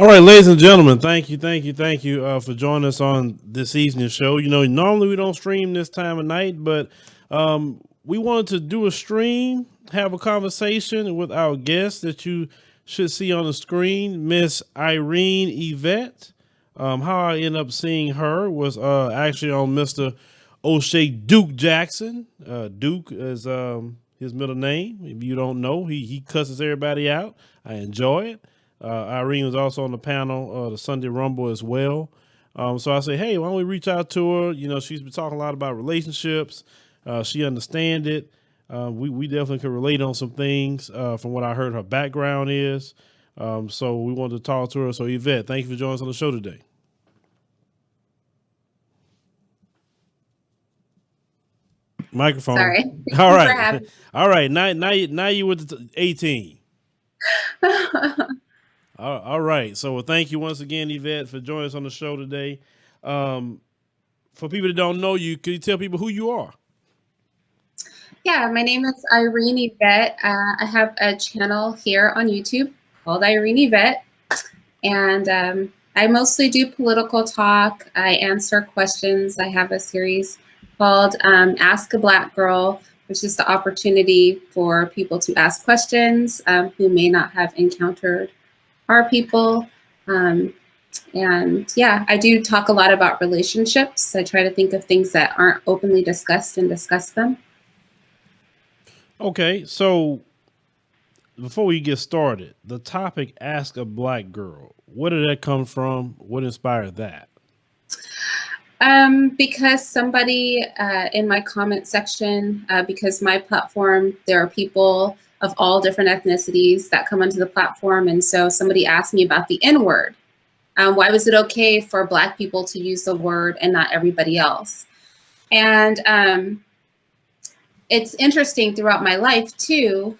All right, ladies and gentlemen, thank you for joining us on this evening's show. You know, normally we don't stream this time of night, but we wanted to do a stream, have a conversation with our guest that you should see on the screen, Miss Irene Yvette. How I ended up seeing her was actually on Mr. O'Shea Duke Jackson. Duke is his middle name. If you don't know, he cusses everybody out. I enjoy it. Irene was also on the panel, the Sunday Rumble as well. So I say, hey, why don't we reach out to her? You know, she's been talking a lot about relationships. She understands it. We definitely could relate on some things from what I heard her background is. So we wanted to talk to her. So Yvette, thank you for joining us on the show today. Microphone. Sorry. All Thanks for right. having All right. Now you with the 18. me. All right. So thank you once again, Yvette, for joining us on the show today. Um, for people that don't know you, could you tell people who you are? Yeah, my name is Irene Yvette. I have a channel here on YouTube called Irene Yvette, and I mostly do political talk. I answer questions. I have a series called Ask a Black Girl, which is the opportunity for people to ask questions who may not have encountered our people. Um, and yeah, I do talk a lot about relationships. I try to think of things that aren't openly discussed and discuss them. Okay. So before we get started, the topic Ask a Black Girl. Where did that come from? What inspired that? Because somebody in my comment section, because my platform, there are people of all different ethnicities that come onto the platform. And so somebody asked me about the N word. Why was it okay for Black people to use the word and not everybody else? And it's interesting throughout my life too,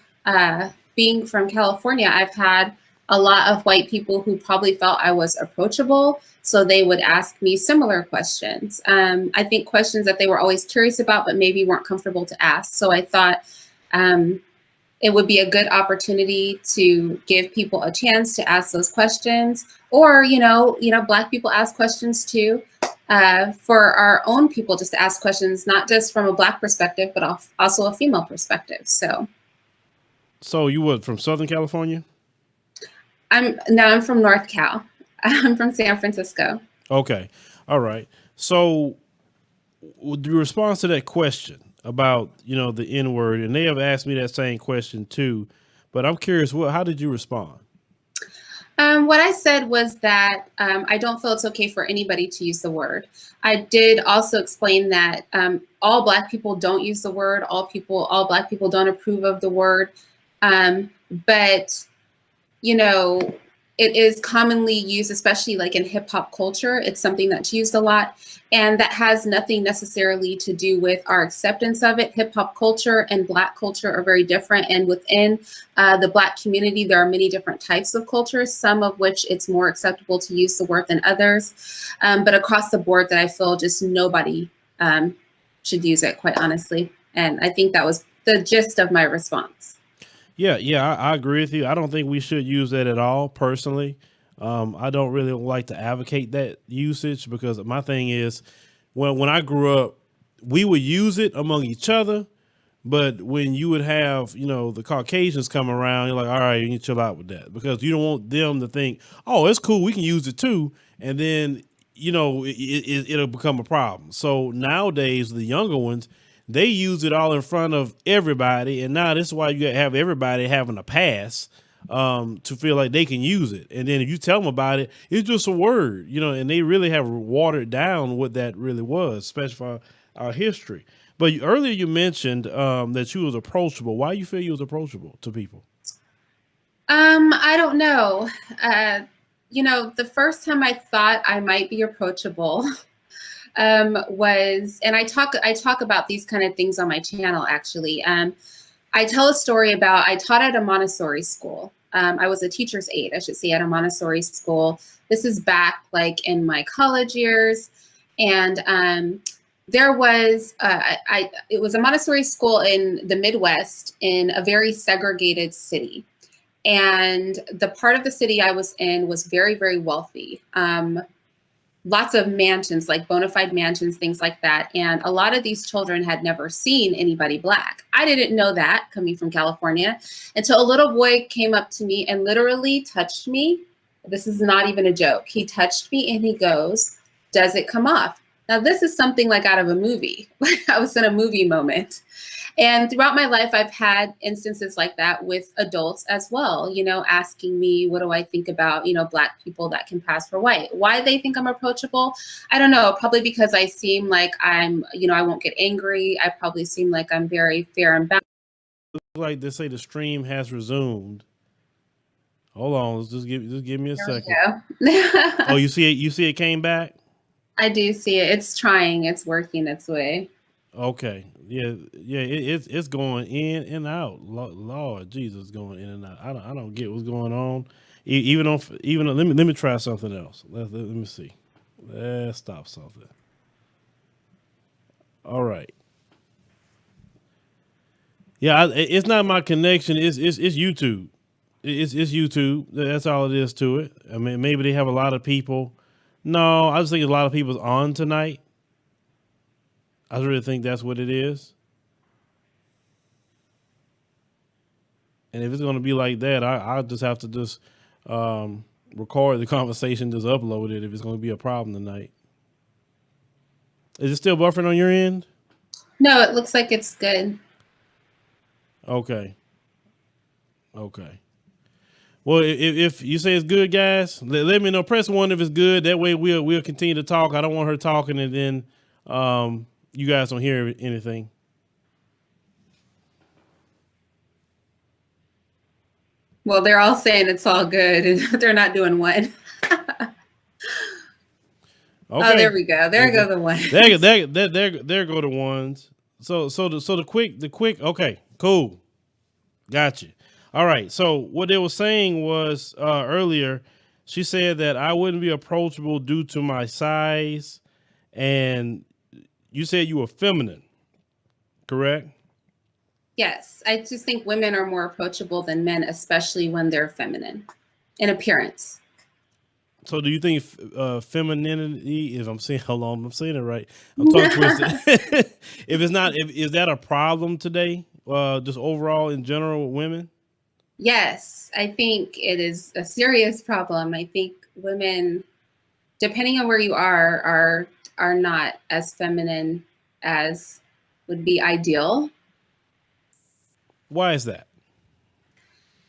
being from California, I've had a lot of white people who probably felt I was approachable. So they would ask me similar questions. I think questions that they were always curious about, but maybe weren't comfortable to ask. So I thought it would be a good opportunity to give people a chance to ask those questions, or Black people ask questions too, for our own people, just to ask questions, not just from a Black perspective, but also a female perspective. So you were from Southern California? I'm from North Cal. I'm from San Francisco. Okay. All right. So with the response to that question about, the N word, and they have asked me that same question too, but I'm curious, how did you respond? What I said was that I don't feel it's okay for anybody to use the word. I did also explain that all Black people don't use the word. All Black people don't approve of the word. But it is commonly used, especially like in hip hop culture. It's something that's used a lot, and that has nothing necessarily to do with our acceptance of it. Hip hop culture and Black culture are very different, and within the Black community, there are many different types of cultures, some of which it's more acceptable to use the word than others. But across the board, that I feel just nobody should use it, quite honestly. And I think that was the gist of my response. Yeah, I agree with you. I don't think we should use that at all, personally. I don't really like to advocate that usage because my thing is, when I grew up, we would use it among each other, but when you would have, the Caucasians come around, you're like, all right, you need to chill out with that because you don't want them to think, oh, it's cool, we can use it too, and then it'll become a problem. So nowadays, the younger ones, they use it all in front of everybody, and now this is why you have everybody having a pass to feel like they can use it. And then if you tell them about it, it's just a word, and they really have watered down what that really was, especially for our history. But earlier you mentioned that you was approachable. Why you feel you was approachable to people? I don't know. The first time I thought I might be approachable was, and I talk about these kind of things on my channel, actually. I tell a story about, I taught at a Montessori school. I was a teacher's aide, I should say, at a Montessori school. This is back like in my college years. And there was, it was a Montessori school in the Midwest in a very segregated city. And the part of the city I was in was very, very wealthy. Lots of mansions, like bona fide mansions, things like that. And a lot of these children had never seen anybody Black. I didn't know that coming from California until a little boy came up to me and literally touched me. This is not even a joke. He touched me and he goes, "Does it come off?" Now, this is something like out of a movie. I was in a movie moment. And throughout my life, I've had instances like that with adults as well, asking me, what do I think about, Black people that can pass for white? Why they think I'm approachable? I don't know, probably because I seem like I'm, I won't get angry. I probably seem like I'm very fair and balanced. Like they say, the stream has resumed. Hold on, just give me a second. Oh, you see it? You see it came back? I do see it. It's trying. It's working its way. Okay. Yeah. It's going in and out. Lord Jesus, going in and out. I don't get what's going on. Even let me try something else. Let me see. Let's stop something. All right. Yeah, it's not my connection. It's YouTube. It's YouTube. That's all it is to it. I mean, maybe they have a lot of people. No, I just think a lot of people's on tonight. I really think that's what it is. And if it's going to be like that, I'll just have to just record the conversation, just upload it if it's going to be a problem tonight. Is it still buffering on your end? No, it looks like it's good. Okay. Well, if you say it's good, guys, let me know. Press 1 if it's good. That way we'll continue to talk. I don't want her talking and then you guys don't hear anything. Well, they're all saying it's all good, and they're not doing one. Okay. Oh, there we go. There go the ones. There go the ones. So the quick. Okay, cool. Gotcha. All right. So what they were saying was earlier, she said that I wouldn't be approachable due to my size, and you said you were feminine, correct? Yes, I just think women are more approachable than men, especially when they're feminine in appearance. So do you think femininity, if I'm saying, hold on, I'm saying it right, I'm tongue twisted. Is that a problem today? Just overall in general with women? Yes, I think it is a serious problem. I think women, depending on where you are not as feminine as would be ideal. Why is that?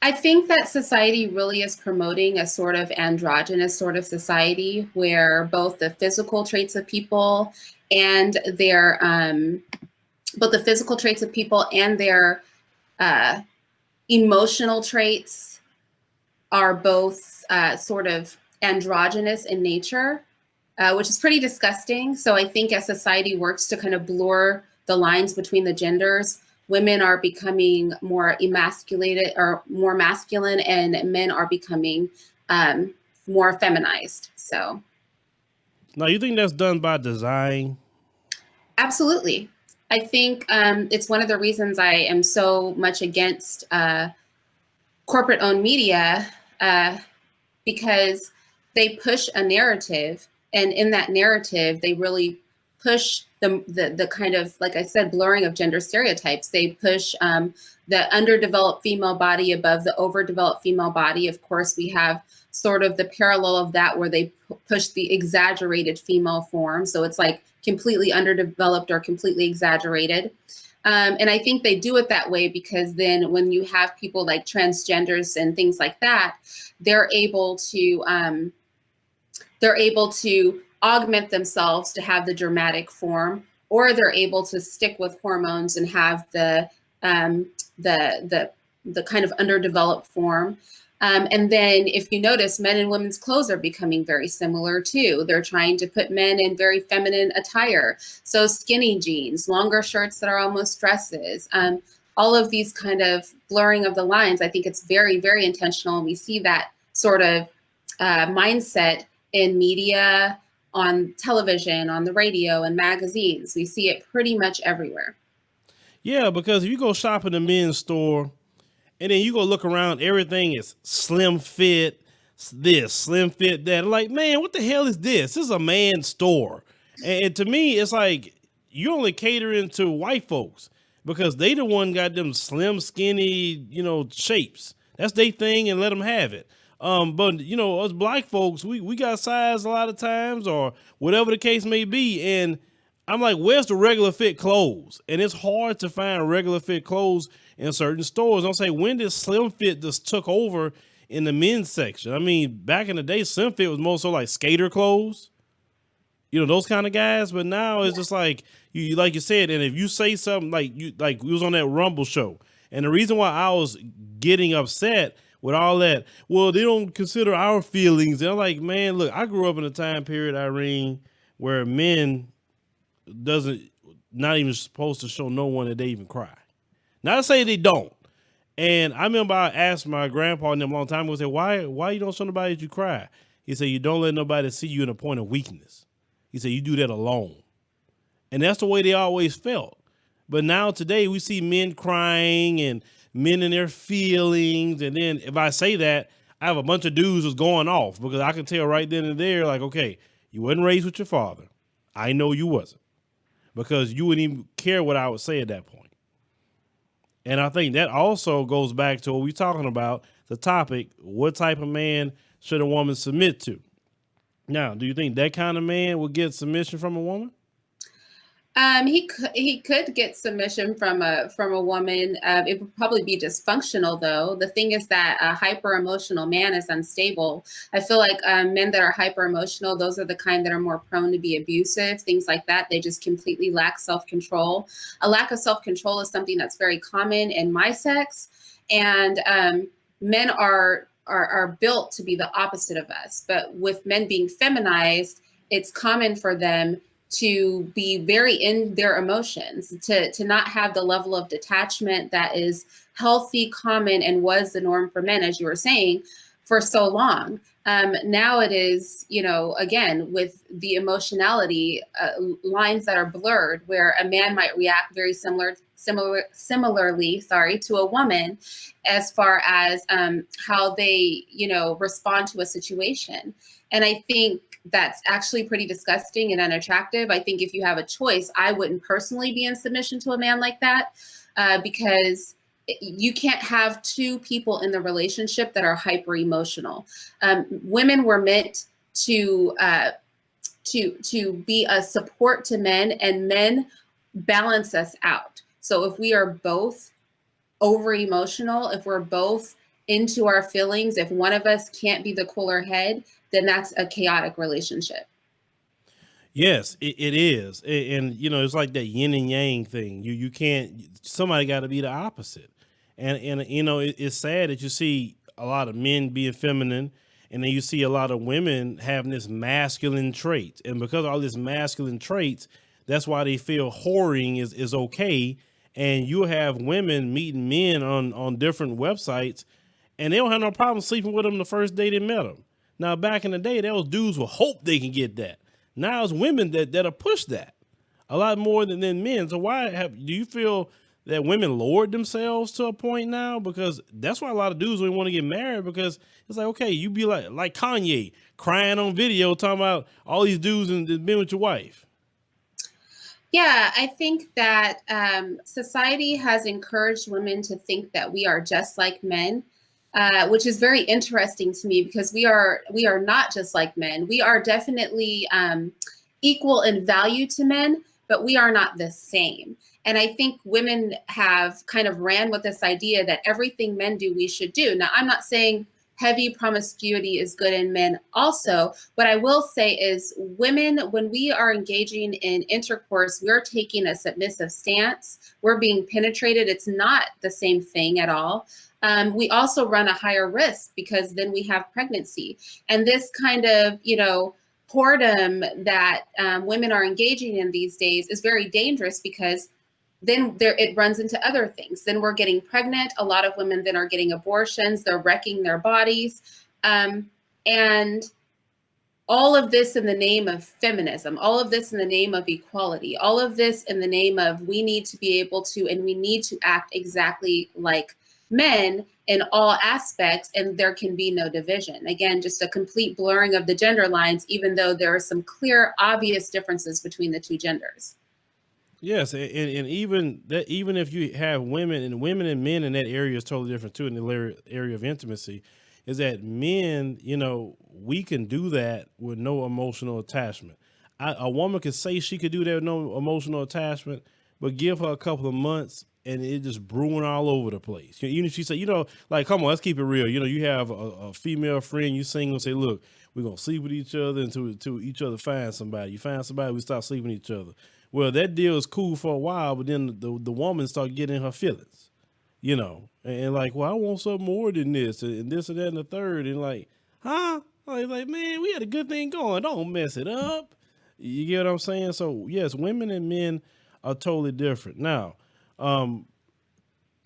I think that society really is promoting a sort of androgynous sort of society where both the physical traits of people and their emotional traits are both sort of androgynous in nature, which is pretty disgusting. So I think as society works to kind of blur the lines between the genders, women are becoming more emasculated or more masculine, and men are becoming more feminized. So, now, you think that's done by design? Absolutely. I think it's one of the reasons I am so much against corporate-owned media because they push a narrative, and in that narrative, they really push the kind of, like I said, blurring of gender stereotypes. They push the underdeveloped female body above the overdeveloped female body. Of course, we have sort of the parallel of that where they push the exaggerated female form. So it's like completely underdeveloped or completely exaggerated. And I think they do it that way because then when you have people like transgenders and things like that, they're able to augment themselves to have the dramatic form, or they're able to stick with hormones and have the kind of underdeveloped form. And then if you notice, men and women's clothes are becoming very similar too. They're trying to put men in very feminine attire. So skinny jeans, longer shirts that are almost dresses, all of these kind of blurring of the lines. I think it's very, very intentional. We see that sort of mindset in media, on television, on the radio, and magazines. We see it pretty much everywhere. Yeah, because if you go shop in the men's store, And then you go look around, everything is slim fit, this, slim fit that. Like, man, what the hell is this? This is a man's store. And to me, it's like you only catering to white folks because they the one got them slim, skinny, shapes. That's their thing, and let them have it. But us black folks, we got size a lot of times, or whatever the case may be. And I'm like, where's the regular fit clothes? And it's hard to find regular fit clothes in certain stores. I'll say, when did slim fit just took over in the men's section? I mean, back in the day, slim fit was more so like skater clothes, those kind of guys. But now it's just like you said. And if you say something like we was on that Rumble show, and the reason why I was getting upset with all that, well, they don't consider our feelings. And I'm like, man, look, I grew up in a time period, Irene, where men not even supposed to show no one that they even cry. Not to say they don't. And I remember I asked my grandpa and them a long time ago, I said, why you don't show nobody that you cry? He said, you don't let nobody see you in a point of weakness. He said, you do that alone. And that's the way they always felt. But now today we see men crying and men in their feelings. And then if I say that, I have a bunch of dudes who's going off because I can tell right then and there, like, okay, you wasn't raised with your father. I know you wasn't, because you wouldn't even care what I would say at that point. And I think that also goes back to what we're talking about, the topic, what type of man should a woman submit to? Now, do you think that kind of man would get submission from a woman? He could get submission from a woman. It would probably be dysfunctional, though. The thing is that a hyper emotional man is unstable. I feel like men that are hyper emotional, those are the kind that are more prone to be abusive, things like that. They just completely lack self-control. A lack of self-control is something that's very common in my sex, and men are built to be the opposite of us. But with men being feminized, it's common for them to be very in their emotions, to not have the level of detachment that is healthy, common, and was the norm for men, as you were saying, for so long. Now it is, again, with the emotionality, lines that are blurred, where a man might react very similarly, to a woman, as far as how they, respond to a situation. And I think that's actually pretty disgusting and unattractive. I think if you have a choice, I wouldn't personally be in submission to a man like that, because you can't have two people in the relationship that are hyper emotional. Women were meant to be a support to men, and men balance us out. So if we are both over emotional, if we're both into our feelings, if one of us can't be the cooler head, then that's a chaotic relationship. Yes, it is. And it's like that yin and yang thing. You can't, somebody got to be the opposite. And it's sad that you see a lot of men being feminine, and then you see a lot of women having this masculine trait. And because of all this masculine traits, that's why they feel whoring is okay. And you have women meeting men on different websites, and they don't have no problem sleeping with them the first day they met them. Now, back in the day, those dudes will hope they can get that. Now it's women that'll push that a lot more than men. So do you feel that women lowered themselves to a point now? Because that's why a lot of dudes don't want to get married, because it's like, okay, you be like Kanye crying on video talking about all these dudes and been with your wife. Yeah, I think that society has encouraged women to think that we are just like men. Which is very interesting to me, because we are not just like men. We are definitely equal in value to men, but we are not the same. And I think women have kind of ran with this idea that everything men do, we should do. Now, I'm not saying heavy promiscuity is good in men also. What I will say is women, when we are engaging in intercourse, we're taking a submissive stance. We're being penetrated. It's not the same thing at all. We also run a higher risk, because then we have pregnancy. And this kind of, whoredom that women are engaging in these days is very dangerous, because then it runs into other things. Then we're getting pregnant. A lot of women then are getting abortions. They're wrecking their bodies. And all of this in the name of feminism, all of this in the name of equality, all of this in the name of we need to be able to, and we need to act exactly like men. in all aspects, and there can be no division. Again, just a complete blurring of the gender lines, even though there are some clear, obvious differences between the two genders. Yes, and even that, even if you have women and men in that area is totally different too. In the area of intimacy, is that men, we can do that with no emotional attachment. A woman could say she could do that with no emotional attachment, but give her a couple of months and it just brewing all over the place. Even if she say, like, come on, let's keep it real. You have a female friend, you single, say, look, we're gonna sleep with each other until each other find somebody. You find somebody, we start sleeping with each other. Well, that deal is cool for a while, but then the woman start getting her feelings, and like, well, I want something more than this, and this and that and the third, and like, huh? Like, man, we had a good thing going. Don't mess it up. You get what I'm saying? So yes, women and men are totally different. Now,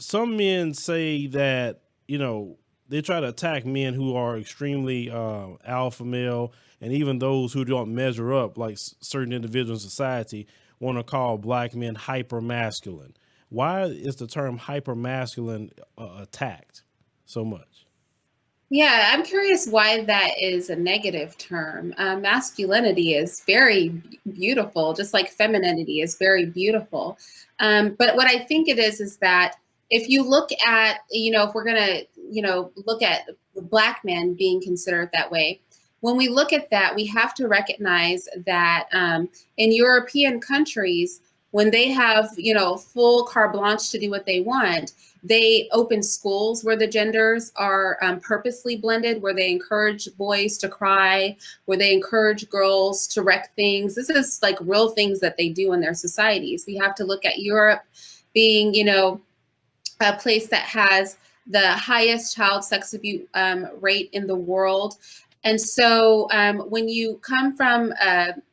some men say that, they try to attack men who are extremely alpha male, and even those who don't measure up, like certain individuals in society want to call black men hyper masculine. Why is the term hyper masculine attacked so much? Yeah, I'm curious why that is a negative term. Masculinity is very beautiful, just like femininity is very beautiful. But what I think it is that if you look at, if we're going to, look at Black men being considered that way, when we look at that, we have to recognize that in European countries, when they have, full carte blanche to do what they want, they open schools where the genders are purposely blended, where they encourage boys to cry, where they encourage girls to wreck things. This is like real things that they do in their societies. We have to look at Europe being, a place that has the highest child sex abuse rate in the world. And so when you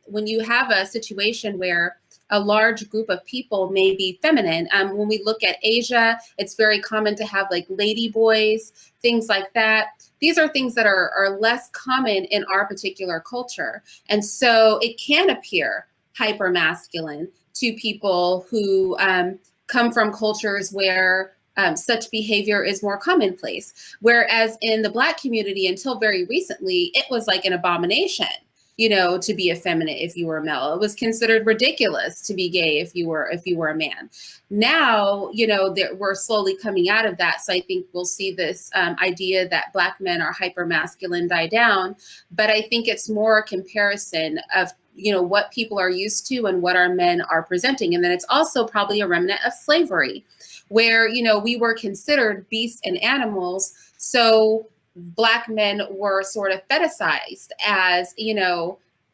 when you have a situation where a large group of people may be feminine, when we look at Asia, it's very common to have like lady boys, things like that. These are things that are less common in our particular culture. And so it can appear hyper masculine to people who come from cultures where such behavior is more commonplace. Whereas in the Black community, until very recently, it was like an abomination, to be effeminate if you were male. It was considered ridiculous to be gay if you were a man. Now, that we're slowly coming out of that. So I think we'll see this idea that Black men are hyper masculine die down. But I think it's more a comparison of what people are used to and what our men are presenting. And then it's also probably a remnant of slavery, where, we were considered beasts and animals. So Black men were sort of fetishized as,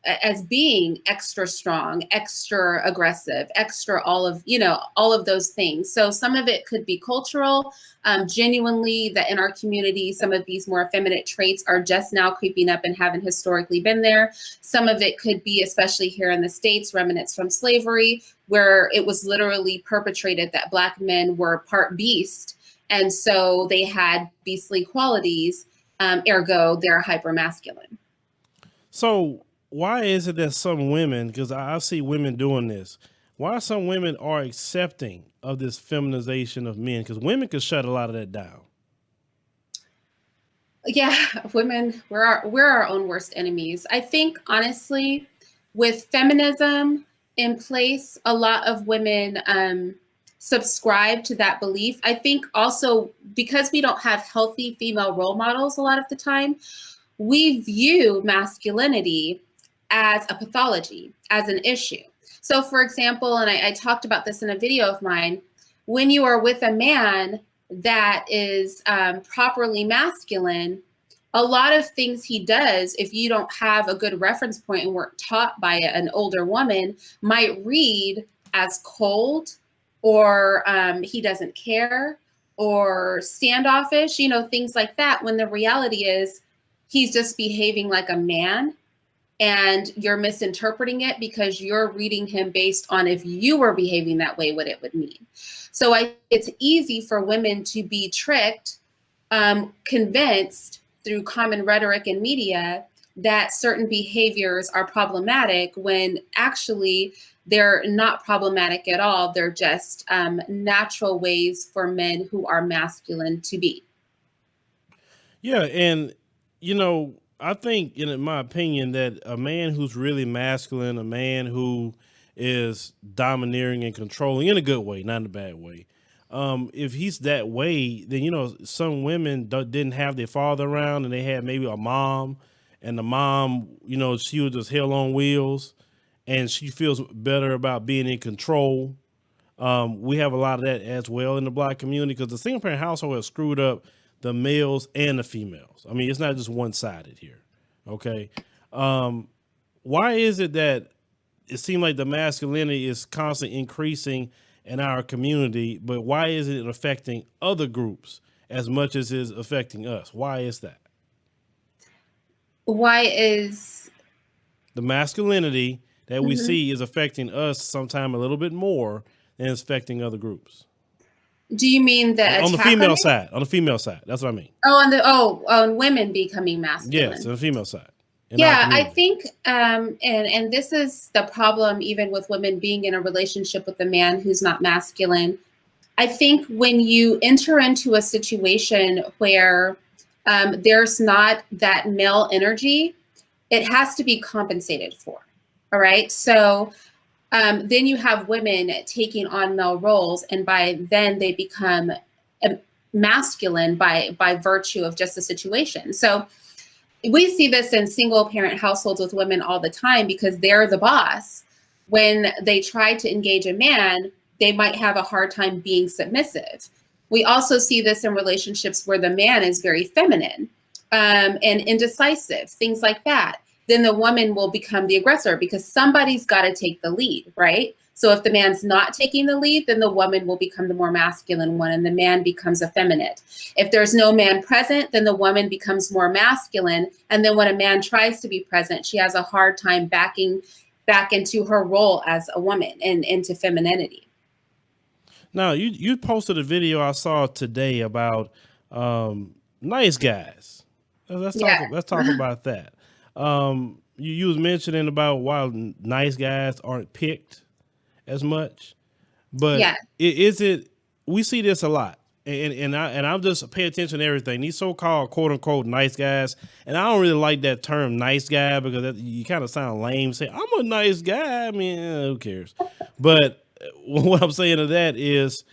as being extra strong, extra aggressive, extra all of those things. So some of it could be cultural, genuinely that in our community, some of these more effeminate traits are just now creeping up and haven't historically been there. Some of it could be, especially here in the States, remnants from slavery, where it was literally perpetrated that Black men were part beast. And so they had beastly qualities, ergo they're hypermasculine. So why is it that some women, because I see women doing this, why some women are accepting of this feminization of men? Because women could shut a lot of that down. Yeah, women, we're our own worst enemies. I think, honestly, with feminism in place, a lot of women subscribe to that belief. I think also because we don't have healthy female role models a lot of the time, we view masculinity as a pathology, as an issue. So for example, and I talked about this in a video of mine, when you are with a man that is properly masculine, a lot of things he does, if you don't have a good reference point and weren't taught by an older woman, might read as cold, or he doesn't care, or standoffish, things like that, when the reality is he's just behaving like a man. And you're misinterpreting it because you're reading him based on if you were behaving that way, what it would mean. So it's easy for women to be tricked, convinced through common rhetoric and media that certain behaviors are problematic when actually they're not problematic at all. They're just natural ways for men who are masculine to be. Yeah, and I think, in my opinion, that a man who's really masculine, a man who is domineering and controlling in a good way, not in a bad way. If he's that way, then some women didn't have their father around, and they had maybe a mom, and the mom, she was just hell on wheels, and she feels better about being in control. We have a lot of that as well in the Black community because the single parent household has screwed up the males and the females. I mean, it's not just one sided here. Okay. Why is it that it seems like the masculinity is constantly increasing in our community, but why isn't it affecting other groups as much as it's affecting us? Why is that? Why is The masculinity that we Mhm. see is affecting us sometime a little bit more than it's affecting other groups. Do you mean the On the attack female on it? side. On the female side. That's what I mean. On women becoming masculine. Yes, on the female side. In our Yeah, I community. think, and this is the problem, even with women being in a relationship with a man who's not masculine. I think when you enter into a situation where there's not that male energy, it has to be compensated for. All right. So then you have women taking on male roles, and by then they become masculine by virtue of just the situation. So we see this in single parent households with women all the time because they're the boss. When they try to engage a man, they might have a hard time being submissive. We also see this in relationships where the man is very feminine and indecisive, things like that. Then the woman will become the aggressor because somebody's got to take the lead, right? So if the man's not taking the lead, then the woman will become the more masculine one and the man becomes effeminate. If there's no man present, then the woman becomes more masculine. And then when a man tries to be present, she has a hard time backing back into her role as a woman and into femininity. Now, you posted a video I saw today about nice guys. Yeah. Let's talk about that. You was mentioning about why nice guys aren't picked as much, but Yeah. is it? We see this a lot, and I'm just pay attention to everything. These so-called quote unquote nice guys, and I don't really like that term nice guy because you kind of sound lame. Say I'm a nice guy. I mean, who cares? But what I'm saying to that is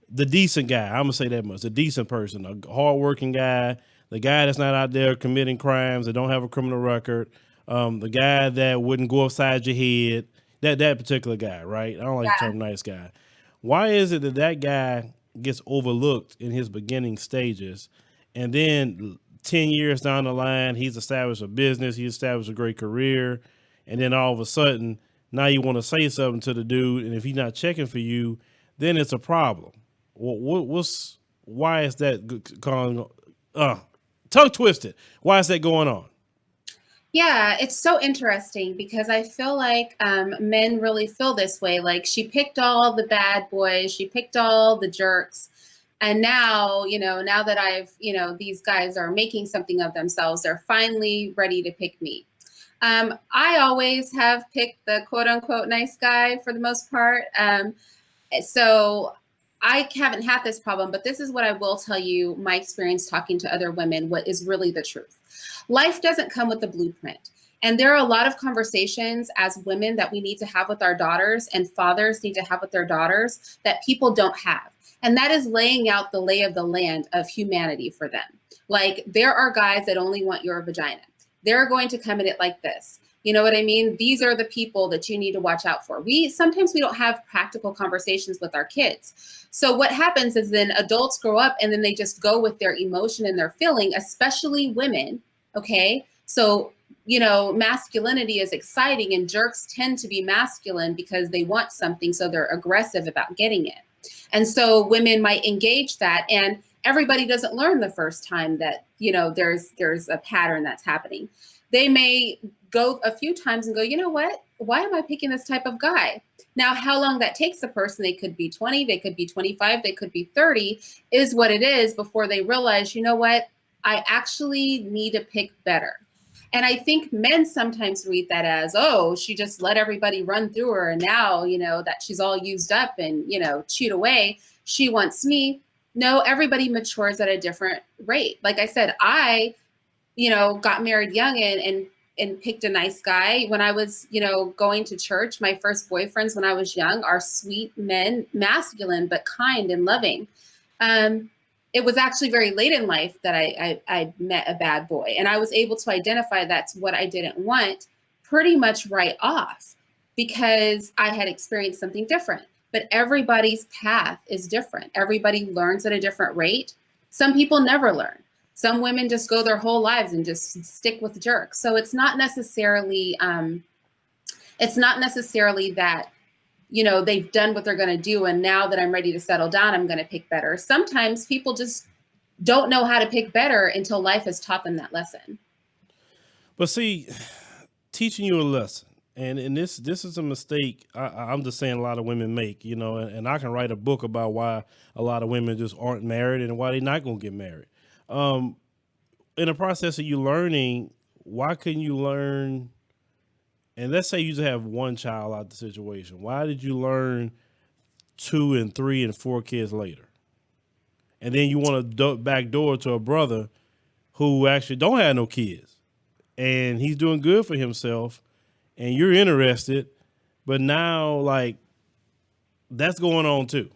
the decent guy. I'm gonna say that much. The decent person, a hardworking guy, the guy that's not out there committing crimes, that don't have a criminal record, the guy that wouldn't go upside your head. That particular guy, right? I don't like the Yeah. term nice guy. Why is it that guy gets overlooked in his beginning stages, and then 10 years down the line, he's established a business, he's established a great career, and then all of a sudden, now you want to say something to the dude, and if he's not checking for you, then it's a problem. Why is that tongue twisted? Why is that going on? Yeah, it's so interesting because I feel like men really feel this way. Like she picked all the bad boys, she picked all the jerks. And now, now that these guys are making something of themselves, they're finally ready to pick me. I always have picked the quote unquote nice guy for the most part. So I haven't had this problem, but this is what I will tell you, my experience talking to other women, what is really the truth. Life doesn't come with a blueprint. And there are a lot of conversations as women that we need to have with our daughters and fathers need to have with their daughters that people don't have. And that is laying out the lay of the land of humanity for them. Like there are guys that only want your vagina. They're going to come at it like this. You know what I mean? These are the people that you need to watch out for. Sometimes we don't have practical conversations with our kids. So what happens is then adults grow up and then they just go with their emotion and their feeling, especially women. Okay. So, masculinity is exciting and jerks tend to be masculine because they want something. So they're aggressive about getting it. And so women might engage that, and everybody doesn't learn the first time that, there's a pattern that's happening. They may go a few times and go, you know what? Why am I picking this type of guy? Now, how long that takes a person, they could be 20, they could be 25, they could be 30, is what it is before they realize, you know what? I actually need to pick better. And I think men sometimes read that as, oh, she just let everybody run through her. And now, that she's all used up and, chewed away, she wants me. No, everybody matures at a different rate. Like I said, I, got married young and picked a nice guy. When I was, going to church, my first boyfriends when I was young are sweet men, masculine, but kind and loving. It was actually very late in life that I met a bad boy. And I was able to identify that's what I didn't want pretty much right off because I had experienced something different. But everybody's path is different. Everybody learns at a different rate. Some people never learn. Some women just go their whole lives and just stick with jerks. So it's not necessarily that, they've done what they're going to do. And now that I'm ready to settle down, I'm going to pick better. Sometimes people just don't know how to pick better until life has taught them that lesson. But see, teaching you a lesson. And this is a mistake I'm just saying a lot of women make, and I can write a book about why a lot of women just aren't married and why they're not going to get married. In the process of you learning, why couldn't you learn? And let's say you just have one child out of the situation. Why did you learn 2 and 3 and 4 kids later? And then you want to back door to a brother who actually don't have no kids and he's doing good for himself. And you're interested, but now like that's going on too.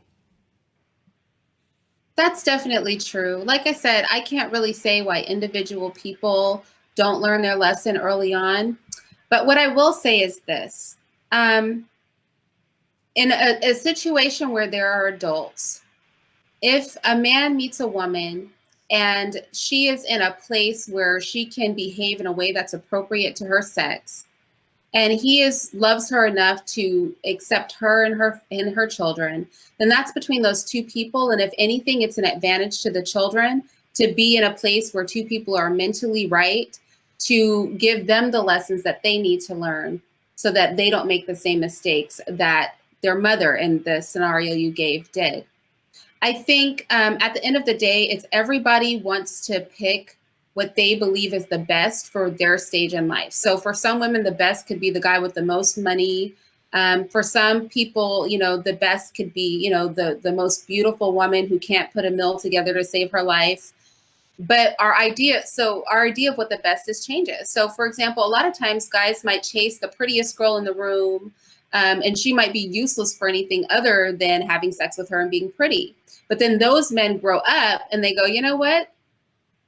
That's definitely true. Like I said, I can't really say why individual people don't learn their lesson early on. But what I will say is this. In a situation where there are adults, if a man meets a woman and she is in a place where she can behave in a way that's appropriate to her sex, and he loves her enough to accept her and her children, then that's between those two people. And if anything, it's an advantage to the children to be in a place where two people are mentally right, to give them the lessons that they need to learn so that they don't make the same mistakes that their mother in the scenario you gave did. I think at the end of the day, it's everybody wants to pick what they believe is the best for their stage in life. So for some women, the best could be the guy with the most money. For some people, the best could be, the most beautiful woman who can't put a meal together to save her life. But our idea of what the best is changes. So for example, a lot of times guys might chase the prettiest girl in the room, and she might be useless for anything other than having sex with her and being pretty. But then those men grow up and they go, you know what?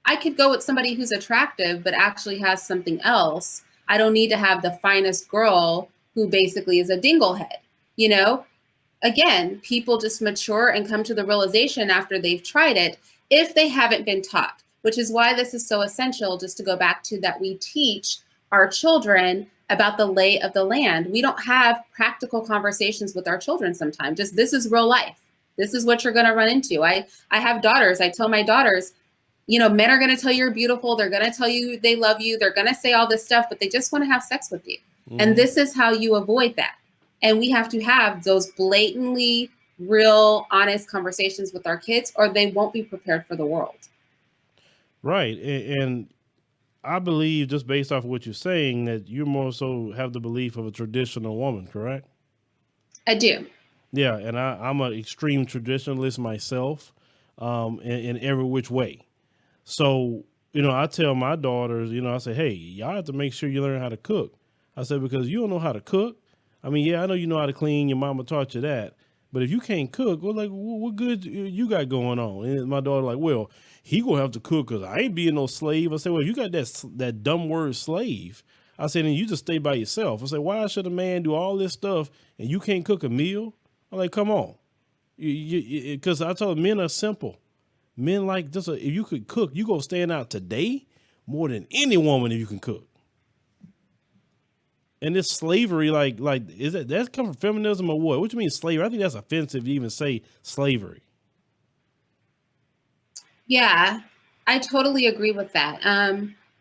I could go with somebody who's attractive, but actually has something else. I don't need to have the finest girl who basically is a dinglehead. Again, people just mature and come to the realization after they've tried it, if they haven't been taught, which is why this is so essential, just to go back to that we teach our children about the lay of the land. We don't have practical conversations with our children sometimes. Just this is real life. This is what you're going to run into. I have daughters. I tell my daughters, men are going to tell you you're beautiful. They're going to tell you they love you. They're going to say all this stuff, but they just want to have sex with you. Mm. And this is how you avoid that. And we have to have those blatantly real, honest conversations with our kids, or they won't be prepared for the world. Right. And I believe, just based off of what you're saying, that you more so have the belief of a traditional woman, correct? I do. Yeah. And I'm an extreme traditionalist myself, in every which way. So, I tell my daughters, I say, hey, y'all have to make sure you learn how to cook. I said, because you don't know how to cook. I mean, yeah, I know you know how to clean. Your mama taught you that. But if you can't cook, well, like, what good you got going on? And my daughter like, well, he gonna have to cook because I ain't being no slave. I said, well, you got that dumb word slave. I said, and you just stay by yourself. I said, why should a man do all this stuff and you can't cook a meal? I'm like, come on. Because I told men are simple. Men like this. If you could cook, you go stand out today more than any woman if you can cook. And this slavery, like, is that come from feminism or what? What do you mean slavery? I think that's offensive to even say slavery. Yeah, I totally agree with that.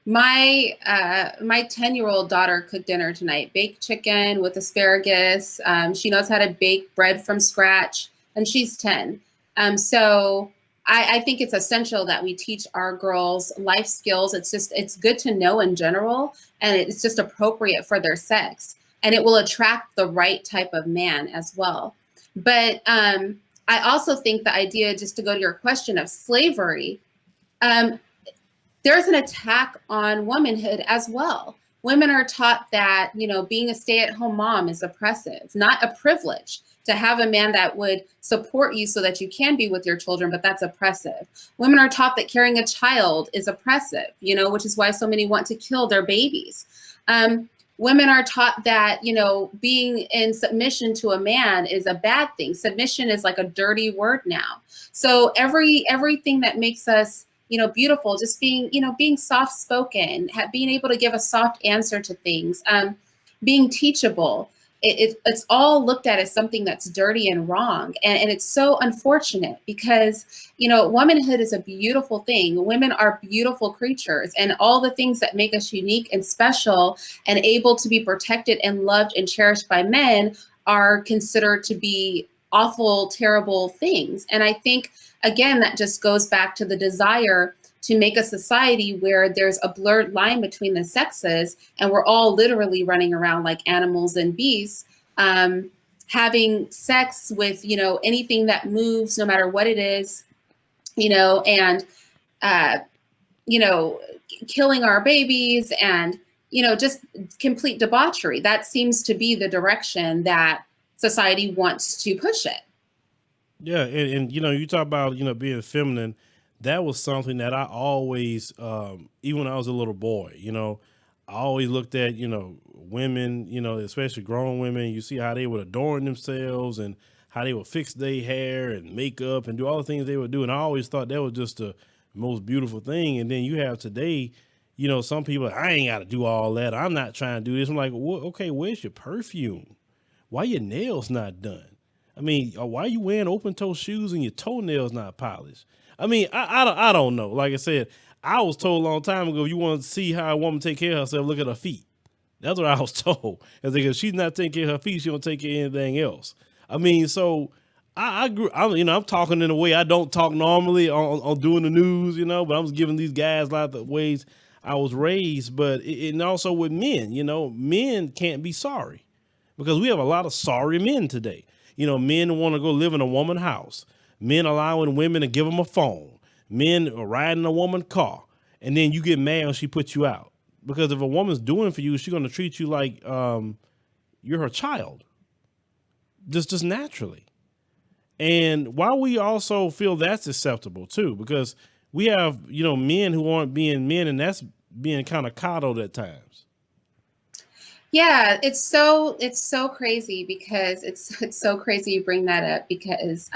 My 10-year-old daughter cooked dinner tonight, baked chicken with asparagus. She knows how to bake bread from scratch, and she's 10. So I think it's essential that we teach our girls life skills. It's good to know in general, and it's just appropriate for their sex, and it will attract the right type of man as well. But I also think the idea, just to go to your question of slavery, um, there's an attack on womanhood as well. Women are taught that, you know, being a stay-at-home mom is oppressive, not a privilege. To have a man that would support you so that you can be with your children, but that's oppressive. Women are taught that carrying a child is oppressive, you know, which is why so many want to kill their babies. Women are taught that, you know, being in submission to a man is a bad thing. Submission is like a dirty word now. So everything that makes us, you know, beautiful, just being, you know, being soft spoken, being able to give a soft answer to things, being teachable. It's all looked at as something that's dirty and wrong. And it's so unfortunate because, you know, womanhood is a beautiful thing. Women are beautiful creatures, and all the things that make us unique and special and able to be protected and loved and cherished by men are considered to be awful, terrible things. And I think, again, that just goes back to the desire to make a society where there's a blurred line between the sexes, and we're all literally running around like animals and beasts, having sex with, you know, anything that moves, no matter what it is, you know, and, you know, killing our babies and, you know, just complete debauchery. That seems to be the direction that society wants to push it. Yeah, and you know, you talk about, you know, being feminine. That was something that I always, even when I was a little boy, you know, I always looked at, you know, women, you know, especially grown women. You see how they would adorn themselves and how they would fix their hair and makeup and do all the things they would do. And I always thought that was just the most beautiful thing. And then you have today, you know, some people, I ain't got to do all that. I'm not trying to do this. I'm like, well, okay, where's your perfume? Why your nails not done? I mean, why are you wearing open toe shoes and your toenails not polished? I mean, I don't know. Like I said, I was told a long time ago, if you want to see how a woman take care of herself, look at her feet. That's what I was told. Because if she's not taking care of her feet, she don't take care of anything else. I mean, so I grew, you know, I'm talking in a way I don't talk normally on doing the news, you know, but I'm just giving these guys a lot of ways I was raised. But and also with men, you know, men can't be sorry because we have a lot of sorry men today. You know, men want to go live in a woman's house. Men allowing women to give them a phone. Men are riding a woman's car. And then you get mad when she puts you out. Because if a woman's doing for you, she's going to treat you like you're her child. Just naturally. And why we also feel that's acceptable too, because we have, you know, men who aren't being men, and that's being kind of coddled at times. Yeah, it's so crazy because it's so crazy you bring that up because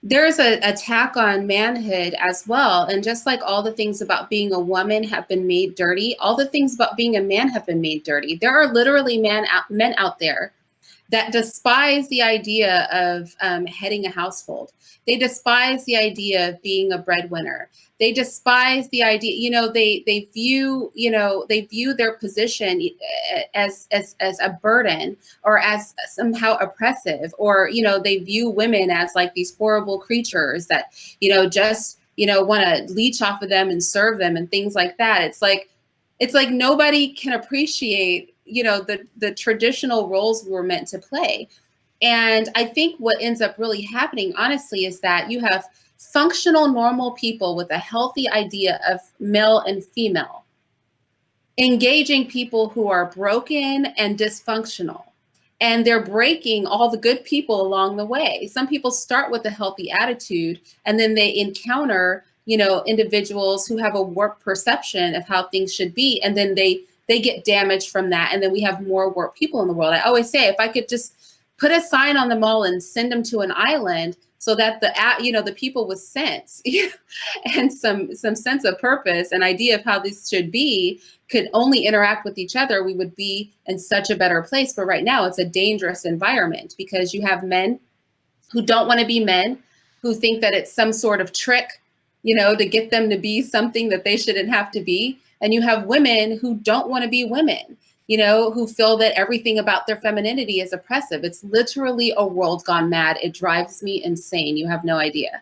there's an attack on manhood as well. And just like all the things about being a woman have been made dirty, all the things about being a man have been made dirty. There are literally men out there that despise the idea of heading a household. They despise the idea of being a breadwinner. They despise the idea, you know, they view, you know, they view their position as a burden or as somehow oppressive, or, you know, they view women as like these horrible creatures that, you know, just, you know, want to leech off of them and serve them and things like that. It's like nobody can appreciate, you know, the traditional roles we're meant to play. And I think what ends up really happening, honestly, is that you have functional, normal people with a healthy idea of male and female engaging people who are broken and dysfunctional. And they're breaking all the good people along the way. Some people start with a healthy attitude, and then they encounter, you know, individuals who have a warped perception of how things should be, and then they get damaged from that. And then we have more warped people in the world. I always say, if I could just put a sign on the mall and send them to an island so that the people with sense and some sense of purpose and idea of how this should be could only interact with each other, we would be in such a better place. But right now it's a dangerous environment because you have men who don't want to be men, who think that it's some sort of trick, you know, to get them to be something that they shouldn't have to be. And you have women who don't want to be women, you know, who feel that everything about their femininity is oppressive. It's literally a world gone mad. It drives me insane. You have no idea.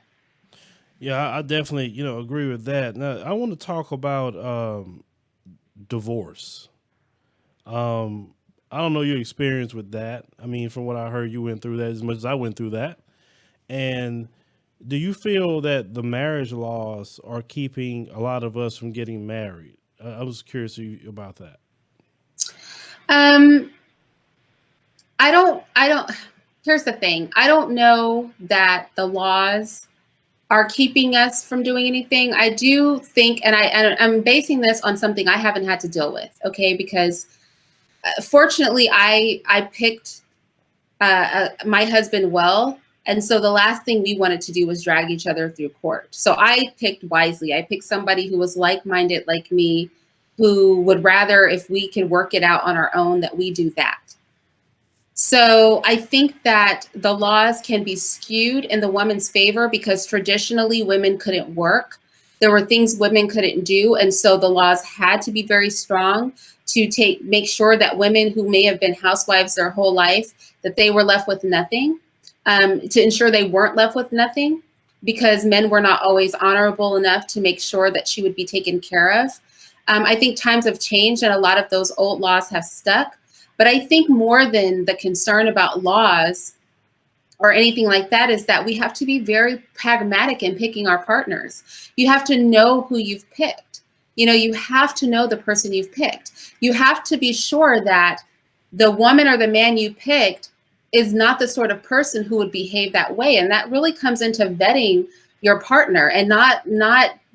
Yeah, I definitely, you know, agree with that. Now, I want to talk about divorce. I don't know your experience with that. I mean, from what I heard, you went through that as much as I went through that. And do you feel that the marriage laws are keeping a lot of us from getting married? I was curious about that. Um, I don't, here's the thing. I don't know that the laws are keeping us from doing anything. I do think, and I'm basing this on something I haven't had to deal with, okay? Because fortunately, I picked my husband well, and so the last thing we wanted to do was drag each other through court. So I picked wisely. I picked somebody who was like-minded like me, who would rather, if we can work it out on our own, that we do that. So I think that the laws can be skewed in the woman's favor because traditionally women couldn't work. There were things women couldn't do. And so the laws had to be very strong to make sure that women who may have been housewives their whole life, that they were left with nothing, to ensure they weren't left with nothing, because men were not always honorable enough to make sure that she would be taken care of. I think times have changed and a lot of those old laws have stuck. But I think more than the concern about laws or anything like that is that we have to be very pragmatic in picking our partners. You have to know who you've picked. You know, you have to know the person you've picked. You have to be sure that the woman or the man you picked is not the sort of person who would behave that way. And that really comes into vetting your partner and not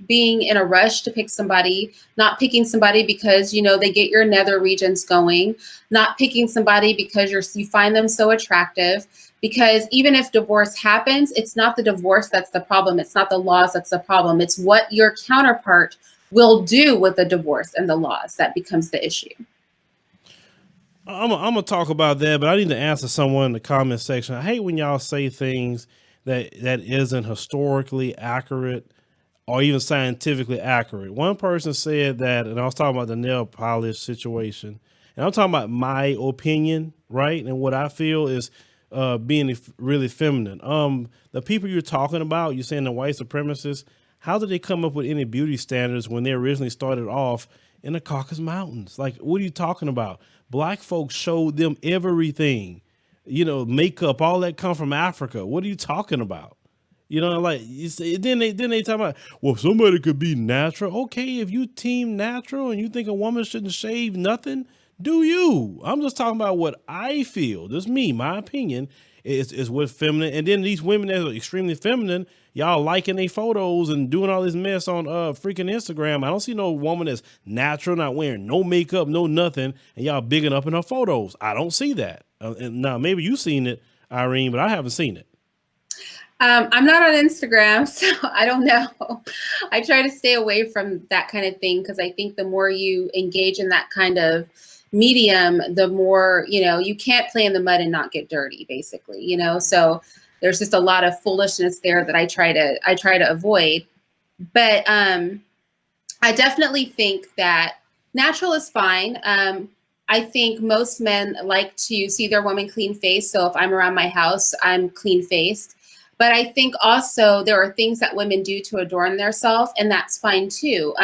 being in a rush to pick somebody, not picking somebody because, you know, they get your nether regions going, not picking somebody because you find them so attractive. Because even if divorce happens, it's not the divorce that's the problem. It's not the laws that's the problem. It's what your counterpart will do with the divorce and the laws that becomes the issue. I'm gonna talk about that, but I need to answer someone in the comment section. I hate when y'all say things that isn't historically accurate or even scientifically accurate. One person said that, and I was talking about the nail polish situation, and I'm talking about my opinion, right? And what I feel is being really feminine. The people you're talking about, you're saying the white supremacists, how did they come up with any beauty standards when they originally started off in the Caucasus Mountains? Like, what are you talking about? Black folks showed them everything, you know, makeup, all that come from Africa. What are you talking about? You know, like you say, then they talk about, well, somebody could be natural. Okay, if you team natural and you think a woman shouldn't shave nothing, do you? I'm just talking about what I feel. This is me, my opinion is what feminine. And then these women that are extremely feminine, y'all liking their photos and doing all this mess on freaking Instagram. I don't see no woman that's natural, not wearing no makeup, no nothing, and y'all bigging up in her photos. I don't see that. And now maybe you've seen it, Irene, but I haven't seen it. I'm not on Instagram, so I don't know. I try to stay away from that kind of thing because I think the more you engage in that kind of medium, the more, you know, you can't play in the mud and not get dirty, basically, you know. So there's just a lot of foolishness there that I try to avoid. But I definitely think that natural is fine. I think most men like to see their woman clean faced. So if I'm around my house, I'm clean faced. But I think also there are things that women do to adorn themselves, and that's fine too.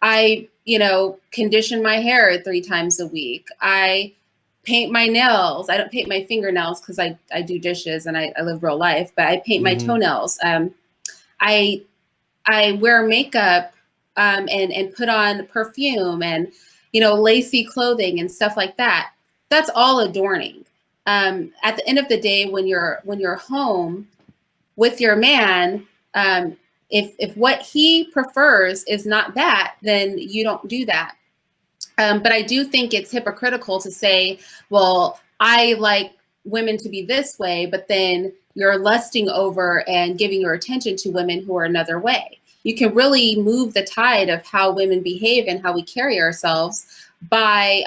I, you know, condition my hair 3 times a week. I paint my nails. I don't paint my fingernails because I do dishes and I live real life, but I paint my toenails. I wear makeup and put on perfume and, you know, lacy clothing and stuff like that. That's all adorning. At the end of the day, when you're home with your man, if what he prefers is not that, then you don't do that. But I do think it's hypocritical to say, well, I like women to be this way, but then you're lusting over and giving your attention to women who are another way. You can really move the tide of how women behave and how we carry ourselves by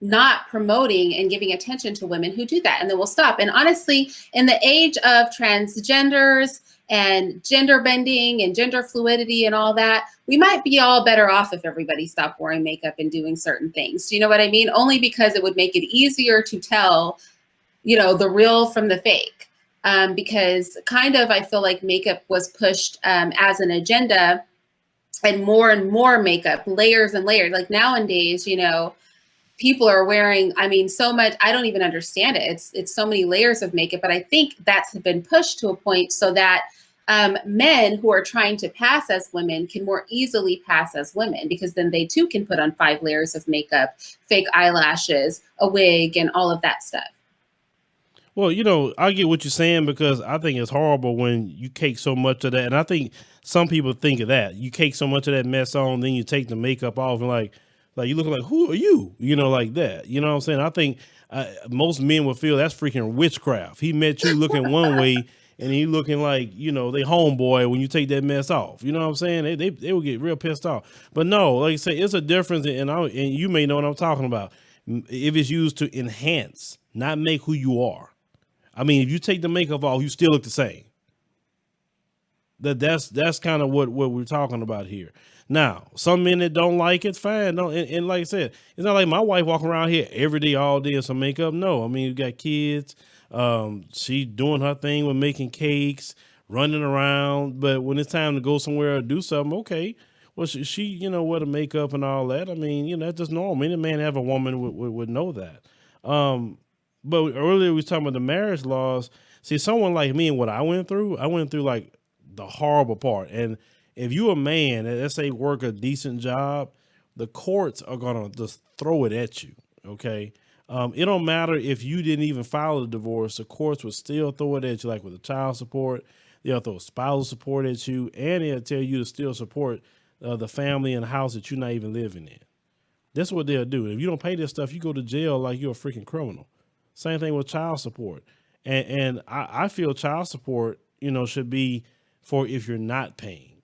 not promoting and giving attention to women who do that, and then we'll stop. And honestly, in the age of transgenders and gender bending and gender fluidity and all that, we might be all better off if everybody stopped wearing makeup and doing certain things. Do you know what I mean? Only because it would make it easier to tell, you know, the real from the fake. Because kind of, I feel like makeup was pushed as an agenda, and more makeup, layers and layers. Like nowadays, you know, people are wearing, I mean, so much, I don't even understand it. It's so many layers of makeup, but I think that's been pushed to a point so that men who are trying to pass as women can more easily pass as women, because then they too can put on 5 layers of makeup, fake eyelashes, a wig, and all of that stuff. Well, you know, I get what you're saying, because I think it's horrible when you cake so much of that. And I think some people think of that. You cake so much of that mess on, then you take the makeup off and like you look like, who are you? You know, like that. You know what I'm saying? I think most men would feel that's freaking witchcraft. He met you looking one way and he looking like, you know, they homeboy when you take that mess off. You know what I'm saying? They would get real pissed off. But no, like I say, it's a difference. And you may know what I'm talking about. If it's used to enhance, not make who you are. I mean, if you take the makeup off, you still look the same. That's kind of what we're talking about here. Now, some men that don't like it, fine. No, and like I said, it's not like my wife walking around here every day, all day with some makeup. No, I mean, you got kids. She doing her thing with making cakes, running around. But when it's time to go somewhere or do something, okay. Well, she you know, wear the makeup and all that. I mean, you know, that's just normal. Any man have a woman would know that. But earlier we was talking about the marriage laws. See, someone like me and what I went through like the horrible part. And if you a man, let's say work a decent job, the courts are going to just throw it at you. Okay. It don't matter if you didn't even file a divorce. The courts will still throw it at you, like with the child support. They'll throw spousal support at you, and they'll tell you to still support the family and the house that you're not even living in. That's what they'll do. If you don't pay this stuff, you go to jail like you're a freaking criminal. Same thing with child support. And I feel child support, you know, should be for if you're not paying.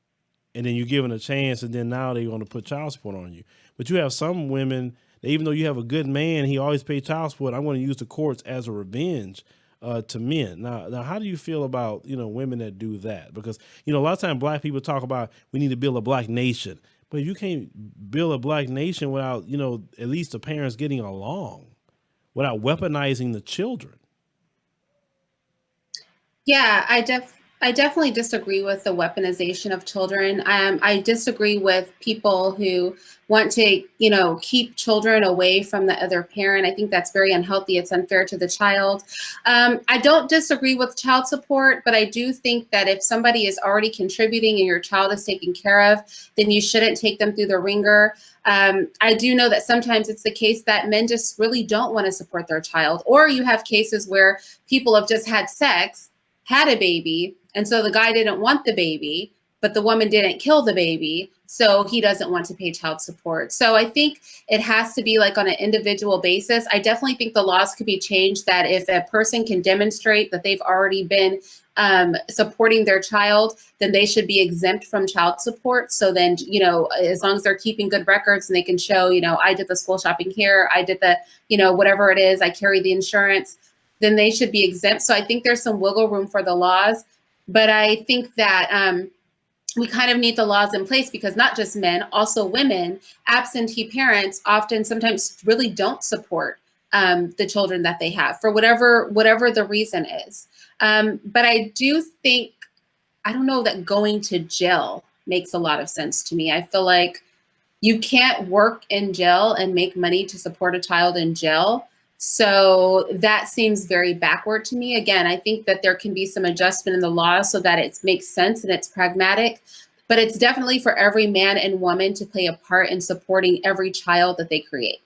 And then you're given a chance, and then now they're going to put child support on you. But you have some women that, even though you have a good man, he always pays child support, I'm going to use the courts as a revenge to men. Now, how do you feel about, you know, women that do that? Because, you know, a lot of times black people talk about we need to build a black nation. But you can't build a black nation without, you know, at least the parents getting along, without weaponizing the children. Yeah, I definitely disagree with the weaponization of children. I disagree with people who want to, you know, keep children away from the other parent. I think that's very unhealthy. It's unfair to the child. I don't disagree with child support, but I do think that if somebody is already contributing and your child is taken care of, then you shouldn't take them through the ringer. I do know that sometimes it's the case that men just really don't want to support their child, or you have cases where people have just had sex, had a baby, and so the guy didn't want the baby, but the woman didn't kill the baby, so he doesn't want to pay child support. So I think it has to be like on an individual basis. I definitely think the laws could be changed that if a person can demonstrate that they've already been supporting their child, then they should be exempt from child support. So then, you know, as long as they're keeping good records and they can show, you know, I did the school shopping here, I did the, you know, whatever it is, I carry the insurance, then they should be exempt. So I think there's some wiggle room for the laws. But I think that we kind of need the laws in place because not just men, also women, absentee parents often sometimes really don't support the children that they have for whatever the reason is. But I do think, I don't know that going to jail makes a lot of sense to me. I feel like you can't work in jail and make money to support a child in jail. So that seems very backward to me. Again, I think that there can be some adjustment in the law so that it makes sense and it's pragmatic, but it's definitely for every man and woman to play a part in supporting every child that they create.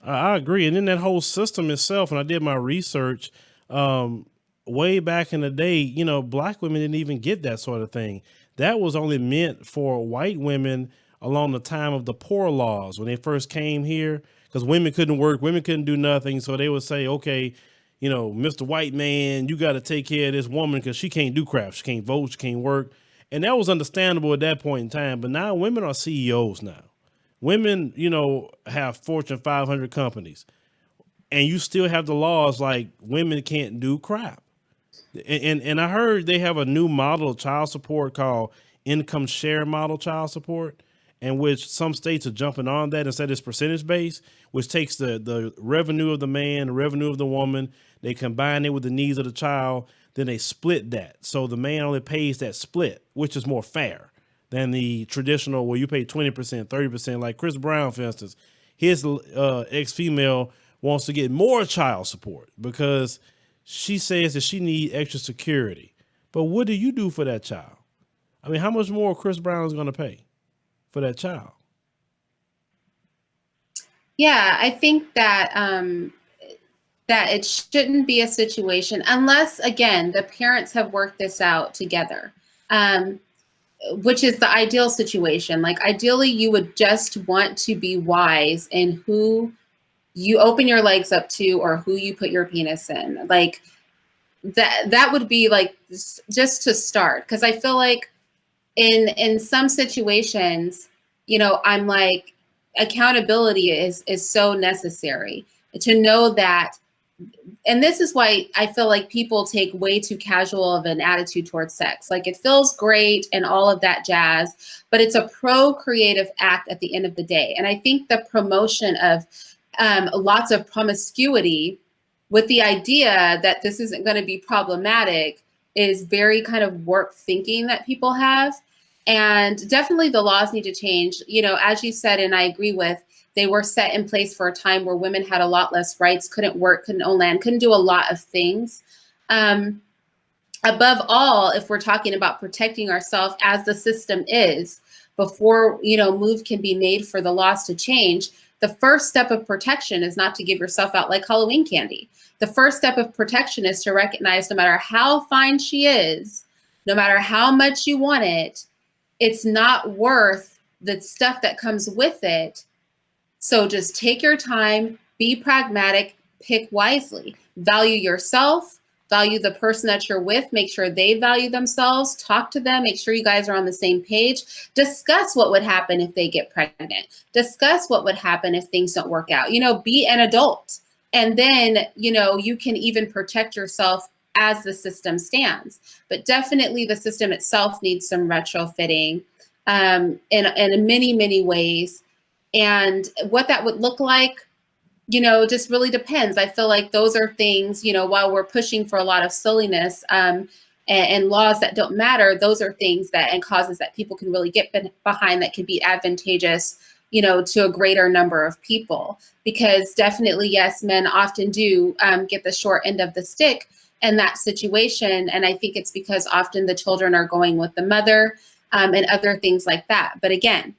I agree. And then that whole system itself, and I did my research way back in the day, you know, black women didn't even get that sort of thing. That was only meant for white women along the time of the poor laws when they first came here. Because women couldn't work, women couldn't do nothing. So they would say, okay, you know, Mr. White Man, you got to take care of this woman because she can't do crap. She can't vote. She can't work. And that was understandable at that point in time. But now women are CEOs now. Women, you know, have Fortune 500 companies. And you still have the laws like women can't do crap. And I heard they have a new model of child support called income share model child support, in which some states are jumping on that instead it's percentage based, which takes the revenue of the man, the revenue of the woman, they combine it with the needs of the child, then they split that. So the man only pays that split, which is more fair than the traditional where you pay 20%, 30%, like Chris Brown, for instance. his ex-female wants to get more child support because she says that she needs extra security. But what do you do for that child? I mean, how much more Chris Brown is going to pay for that child? Yeah, I think that that it shouldn't be a situation unless, again, the parents have worked this out together, which is the ideal situation. Like, ideally, you would just want to be wise in who you open your legs up to or who you put your penis in. Like, that would be like just to start, because I feel like in some situations, you know, I'm like, accountability is so necessary to know that. And this is why I feel like people take way too casual of an attitude towards sex. Like, it feels great and all of that jazz, but it's a procreative act at the end of the day. And I think the promotion of lots of promiscuity with the idea that this isn't going to be problematic is very kind of warped thinking that people have. And definitely the laws need to change. You know, as you said, and I agree with, they were set in place for a time where women had a lot less rights, couldn't work, couldn't own land, couldn't do a lot of things. Above all, if we're talking about protecting ourselves as the system is, before, you know, move can be made for the laws to change, the first step of protection is not to give yourself out like Halloween candy. The first step of protection is to recognize no matter how fine she is, no matter how much you want it, it's not worth the stuff that comes with it. So just take your time, be pragmatic, pick wisely, value yourself, value the person that you're with, make sure they value themselves, talk to them, make sure you guys are on the same page, discuss what would happen if they get pregnant, discuss what would happen if things don't work out, you know, be an adult. And then, you know, you can even protect yourself as the system stands. But definitely the system itself needs some retrofitting in many, many ways. And what that would look like, you know, just really depends. I feel like those are things, you know, while we're pushing for a lot of silliness and laws that don't matter, those are things that and causes that people can really get behind that can be advantageous, you know, to a greater number of people. Because definitely, yes, men often do get the short end of the stick in that situation. And I think it's because often the children are going with the mother and other things like that. But again,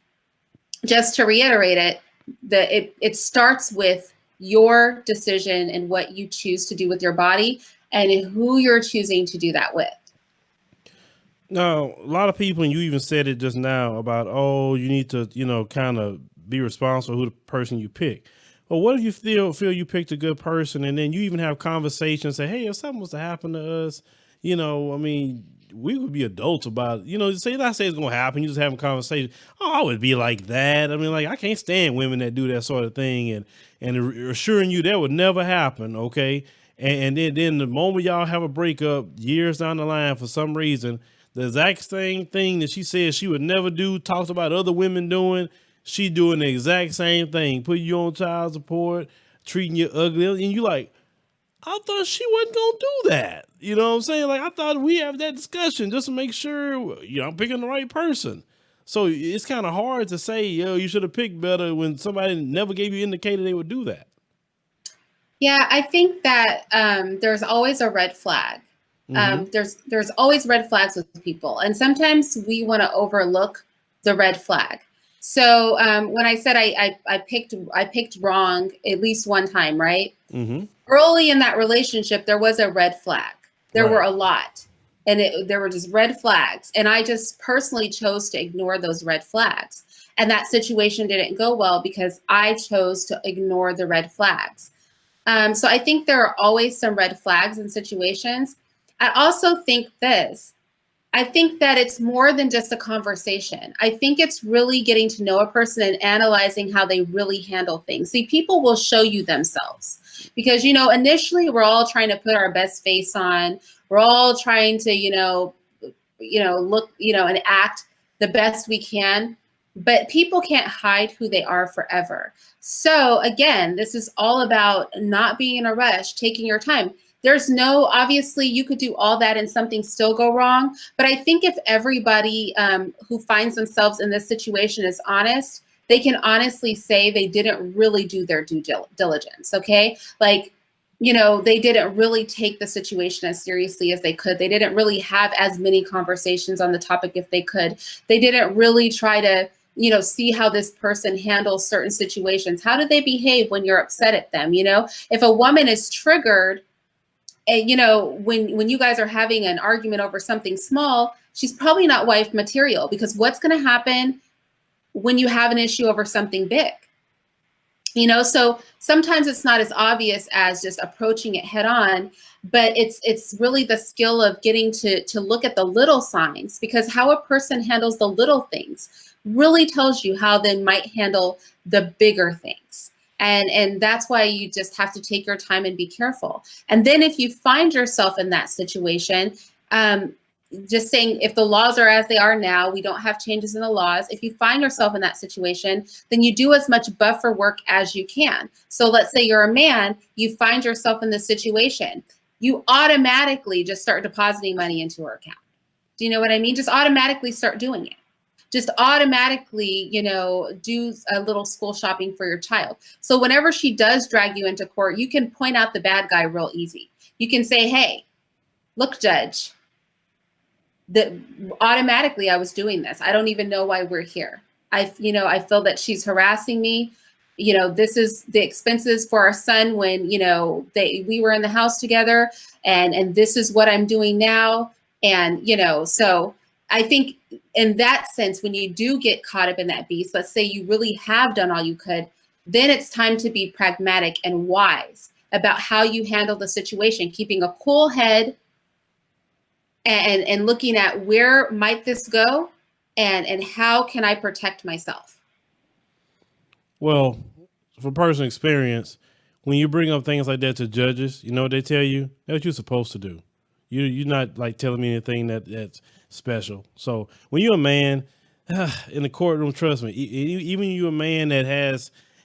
just to reiterate it, it starts with your decision and what you choose to do with your body and who you're choosing to do that with. Now, a lot of people, and you even said it just now about, oh, you need to, you know, kind of be responsible for who the person you pick. Well, what if you feel you picked a good person and then you even have conversations, say, hey, if something was to happen to us, you know, I mean, we would be adults about, you know, say not say it's going to happen. You just having a conversation. Oh, I would be like that. I mean, like, I can't stand women that do that sort of thing and assuring you that would never happen. Okay. And then the moment y'all have a breakup years down the line, for some reason, the exact same thing that she said she would never do, talks about other women doing, she doing the exact same thing, putting you on child support, treating you ugly. And you like, I thought she wasn't going to do that. You know what I'm saying? Like, I thought we have that discussion just to make sure, you know, I'm picking the right person. So it's kind of hard to say, yo, you should have picked better when somebody never gave you indicated they would do that. Yeah, I think that there's always a red flag. There's always red flags with people. And sometimes we want to overlook the red flag. So when I said I picked wrong at least one time, right? Mm-hmm. Early in that relationship, there was a red flag. There were a lot. And there were just red flags. And I just personally chose to ignore those red flags. And that situation didn't go well because I chose to ignore the red flags. So I think there are always some red flags in situations. I also think this. I think that it's more than just a conversation. I think it's really getting to know a person and analyzing how they really handle things. See, people will show you themselves because, you know, initially we're all trying to put our best face on. We're all trying to, you know, look, you know, and act the best we can. But people can't hide who they are forever. So again, this is all about not being in a rush, taking your time. There's no, obviously you could do all that and something still go wrong. But I think if everybody who finds themselves in this situation is honest, they can honestly say they didn't really do their due diligence. Okay. Like, they didn't really take the situation as seriously as they could. They didn't really have as many conversations on the topic if they could. They didn't really try to, see how this person handles certain situations. How do they behave when you're upset at them? If a woman is triggered, and when you guys are having an argument over something small, she's probably not wife material, because what's going to happen when you have an issue over something big? So sometimes it's not as obvious as just approaching it head on, but it's really the skill of getting to look at the little signs, because how a person handles the little things really tells you how they might handle the bigger things. And that's why you just have to take your time and be careful. And then if you find yourself in that situation, just saying, if the laws are as they are now, we don't have changes in the laws. If you find yourself in that situation, then you do as much buffer work as you can. So let's say you're a man, you find yourself in this situation, you automatically just start depositing money into her account. Do you know what I mean? Just automatically start doing it. Just automatically, do a little school shopping for your child. So whenever she does drag you into court, you can point out the bad guy real easy. You can say, hey, look, judge, that automatically I was doing this. I don't even know why we're here. I feel that she's harassing me. This is the expenses for our son when, we were in the house together, and this is what I'm doing now. And, so I think in that sense, when you do get caught up in that beast, let's say you really have done all you could, then it's time to be pragmatic and wise about how you handle the situation, keeping a cool head, and looking at where might this go, and how can I protect myself? Well, from personal experience, when you bring up things like that to judges, you know what they tell you? That's what you're supposed to do. You're not like telling me anything that's special. So when you're a man in the courtroom, trust me, even you're a man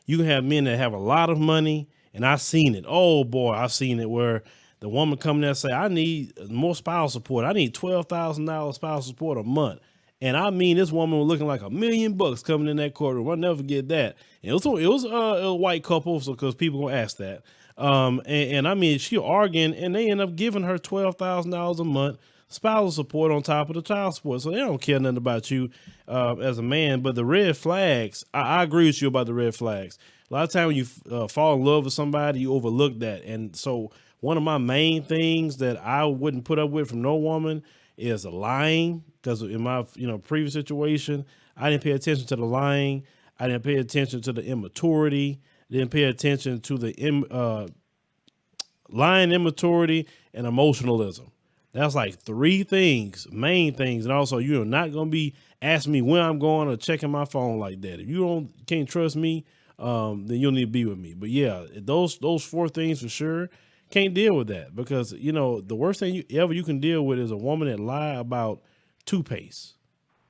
you can have men that have a lot of money, and I've seen it. Oh boy, I've seen it where the woman come there and say, I need more spousal support. I need $12,000 spousal support a month. And I mean, this woman was looking like $1 million coming in that courtroom. I'll never forget that. And it was a white couple, so because people gonna ask that. And I mean, she arguing, and they end up giving her $12,000 a month spousal support on top of the child support. So they don't care nothing about you as a man. But the red flags, I agree with you about the red flags. A lot of times when you fall in love with somebody, you overlook that. And so one of my main things that I wouldn't put up with from no woman is lying, because in my previous situation, I didn't pay attention to the lying. I didn't pay attention to the immaturity. Didn't pay attention to the lying, immaturity, and emotionalism. That's like three things, main things. And also, you're not going to be asking me when I'm going or checking my phone like that. If you can't trust me, then you'll need to be with me. But yeah, those four things for sure. Can't deal with that, because the worst thing you can deal with is a woman that lie about toothpaste.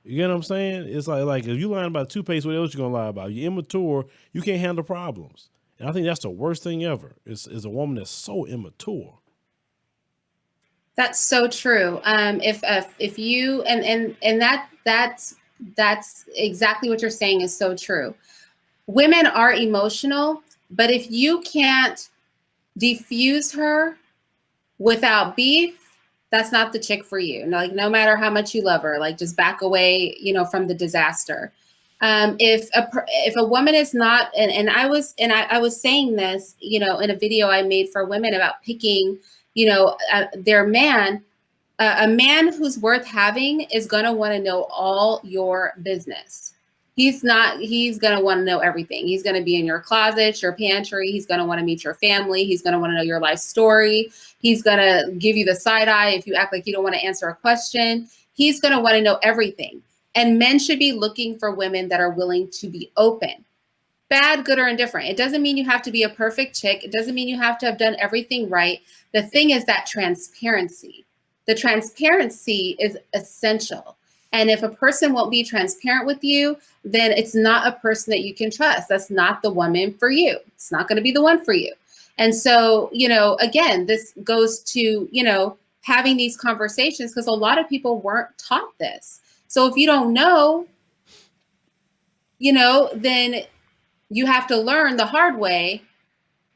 You get what I'm saying? It's like if you lying about toothpaste, what else you gonna lie about? You're immature. You can't handle problems, and I think that's the worst thing ever. Is a woman that's so immature. That's so true. If you and that's exactly what you're saying is so true. Women are emotional, but if you can't diffuse her without beef, that's not the chick for you. Like, no matter how much you love her, like, just back away, from the disaster. If a woman is not, and I was saying this, in a video I made for women about picking, their man. A man who's worth having is going to want to know all your business. He's going to want to know everything. He's going to be in your closet, your pantry. He's going to want to meet your family. He's going to want to know your life story. He's going to give you the side eye if you act like you don't want to answer a question. He's going to want to know everything. And men should be looking for women that are willing to be open. Bad, good, or indifferent. It doesn't mean you have to be a perfect chick. It doesn't mean you have to have done everything right. The thing is that transparency. The transparency is essential. And if a person won't be transparent with you, then it's not a person that you can trust. That's not the woman for you. It's not going to be the one for you. And so, again, this goes to, having these conversations, because a lot of people weren't taught this. So if you don't know, then you have to learn the hard way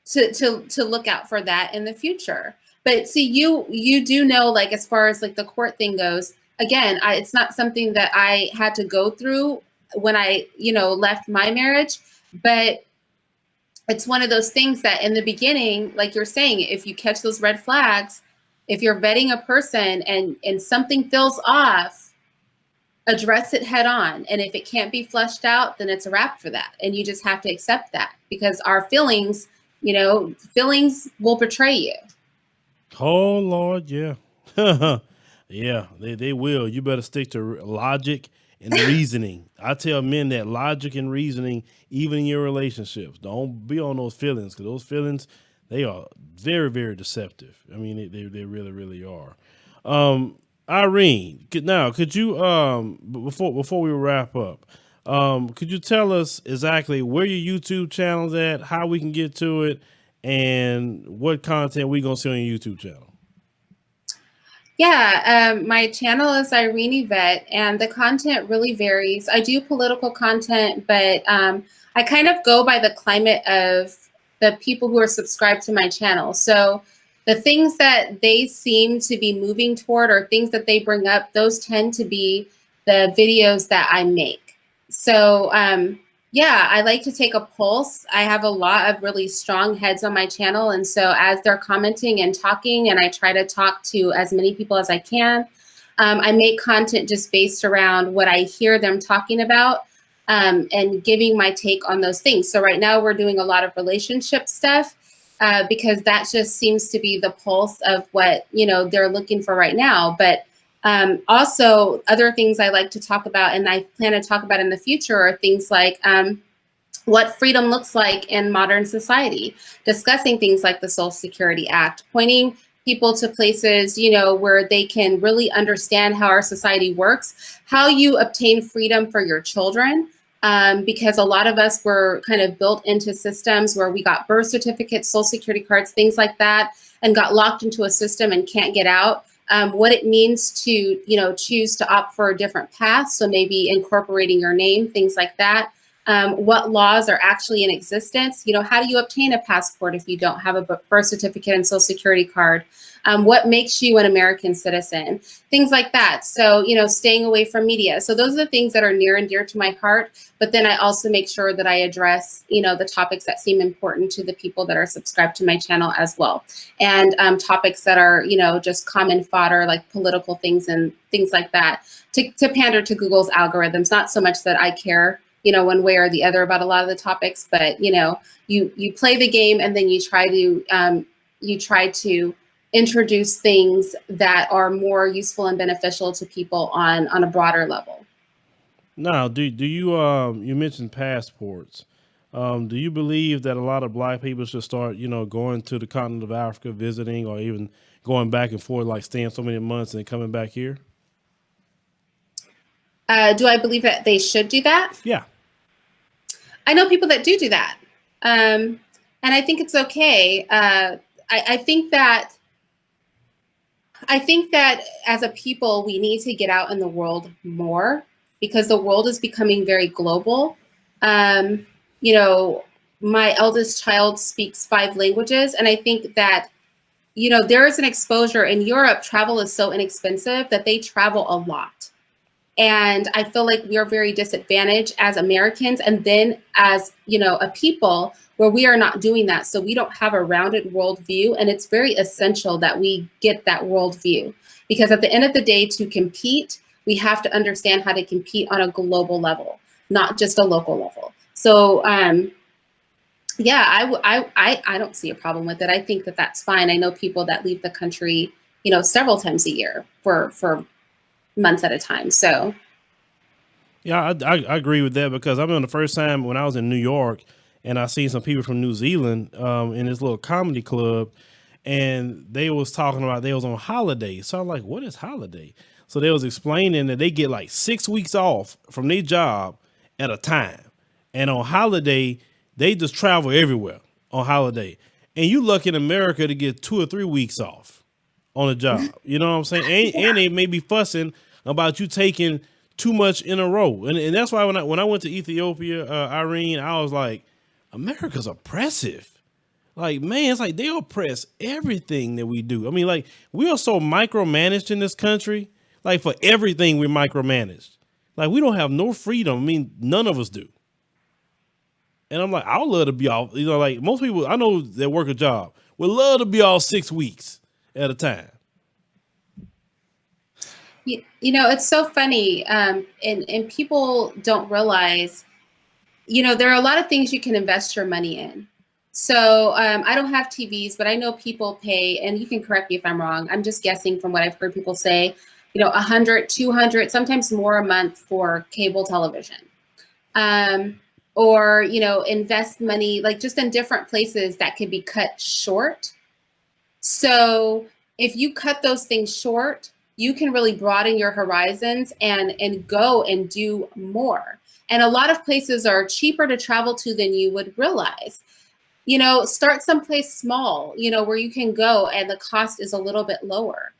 to look out for that in the future. But see, you do know, like, as far as like the court thing goes, again, it's not something that I had to go through when I, left my marriage, but it's one of those things that in the beginning, like you're saying, if you catch those red flags, if you're vetting a person and something feels off, address it head on. And if it can't be flushed out, then it's a wrap for that. And you just have to accept that, because our feelings, feelings will betray you. Oh Lord, yeah. Yeah, they will. You better stick to logic and reasoning. I tell men that logic and reasoning, even in your relationships, don't be on those feelings, because those feelings, they are very, very deceptive. I mean, they really, really are. Irene, could you before we wrap up, could you tell us exactly where your YouTube channel's at, how we can get to it, and what content we gonna see on your YouTube channel? Yeah, my channel is Irene Yvette, and the content really varies. I do political content, but I kind of go by the climate of the people who are subscribed to my channel. So the things that they seem to be moving toward, or things that they bring up, those tend to be the videos that I make. So yeah, I like to take a pulse. I have a lot of really strong heads on my channel. And so as they're commenting and talking, and I try to talk to as many people as I can, I make content just based around what I hear them talking about, and giving my take on those things. So right now we're doing a lot of relationship stuff, because that just seems to be the pulse of what, they're looking for right now. But also, other things I like to talk about, and I plan to talk about in the future, are things like what freedom looks like in modern society, discussing things like the Social Security Act, pointing people to places, where they can really understand how our society works, how you obtain freedom for your children. Because a lot of us were kind of built into systems where we got birth certificates, Social Security cards, things like that, and got locked into a system and can't get out. What it means to, choose to opt for a different path. So maybe incorporating your name, things like that. What laws are actually in existence. How do you obtain a passport if you don't have a birth certificate and Social Security card? What makes you an American citizen? Things like that. So, staying away from media. So those are the things that are near and dear to my heart. But then I also make sure that I address, the topics that seem important to the people that are subscribed to my channel as well. And topics that are, just common fodder, like political things and things like that, to pander to Google's algorithms. Not so much that I care, one way or the other about a lot of the topics, but, you play the game, and then you try to introduce things that are more useful and beneficial to people on a broader level. Now, do you you mentioned passports? Do you believe that a lot of Black people should start, going to the continent of Africa, visiting, or even going back and forth, like staying so many months and coming back here? Do I believe that they should do that? Yeah. I know people that do that. And I think it's okay. I think that as a people, we need to get out in the world more, because the world is becoming very global. My eldest child speaks 5 languages, and I think that, there is an exposure. In Europe, travel is so inexpensive that they travel a lot. And I feel like we are very disadvantaged as Americans, and then as, a people, where we are not doing that. So we don't have a rounded worldview. And it's very essential that we get that worldview, because at the end of the day, to compete, we have to understand how to compete on a global level, not just a local level. So yeah, I don't see a problem with it. I think that that's fine. I know people that leave the country, several times a year for months at a time. So Yeah, I agree with that, because I remember the first time when I was in New York, and I seen some people from New Zealand in this little comedy club, and they was talking about they was on holiday. So I'm like, what is holiday? So they was explaining that they get like 6 weeks off from their job at a time, and on holiday they just travel everywhere on holiday. And you lucky in America to get 2 or 3 weeks off on a job. You know what I'm saying? And they may be fussing about you taking too much in a row. And that's why when I went to Ethiopia, Irene, I was like, America's oppressive. Like, man, it's like they oppress everything that we do. I mean, like, we are so micromanaged in this country. Like, for everything we're micromanaged. Like, we don't have no freedom. I mean, none of us do. And I'm like, I would love to be off. You know, like most people I know that work a job would love to be off 6 weeks at a time. You know, it's so funny. And people don't realize, you know, there are a lot of things you can invest your money in. So I don't have TVs, but I know people pay, and you can correct me if I'm wrong. I'm just guessing from what I've heard people say, you know, 100, 200, sometimes more a month for cable television. Or, you know, invest money like just in different places that could be cut short. So if you cut those things short, you can really broaden your horizons and go and do more. And a lot of places are cheaper to travel to than you would realize. You know, start someplace small, you know, where you can go and the cost is a little bit lower.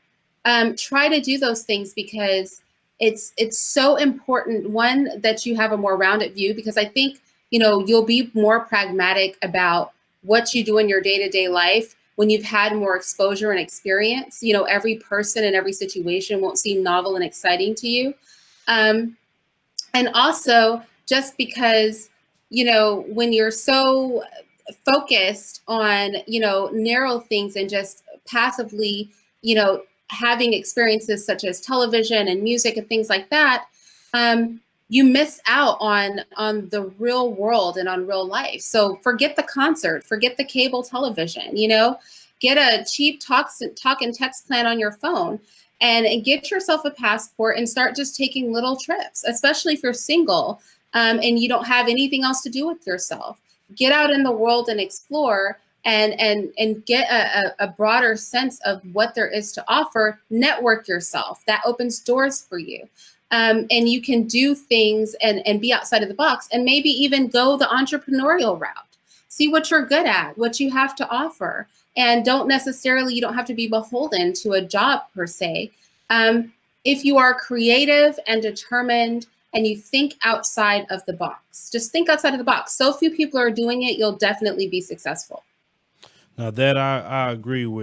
Try to do those things because it's so important, one, that you have a more rounded view, because I think, you know, you'll be more pragmatic about what you do in your day-to-day life when you've had more exposure and experience. You know, every person and every situation won't seem novel and exciting to you. And also, just because, you know, when you're so focused on, you know, narrow things and just passively, you know, having experiences such as television and music and things like that, you miss out on the real world and on real life. So forget the concert, forget the cable television, you know, get a cheap talk and text plan on your phone and get yourself a passport and start just taking little trips, especially if you're single and you don't have anything else to do with yourself. Get out in the world and explore and get a broader sense of what there is to offer. Network yourself. That opens doors for you. And you can do things and be outside of the box and maybe even go the entrepreneurial route. See what you're good at, what you have to offer. And you don't have to be beholden to a job per se. If you are creative and determined and you think outside of the box, just think outside of the box. So few people are doing it, you'll definitely be successful. Now that I agree with.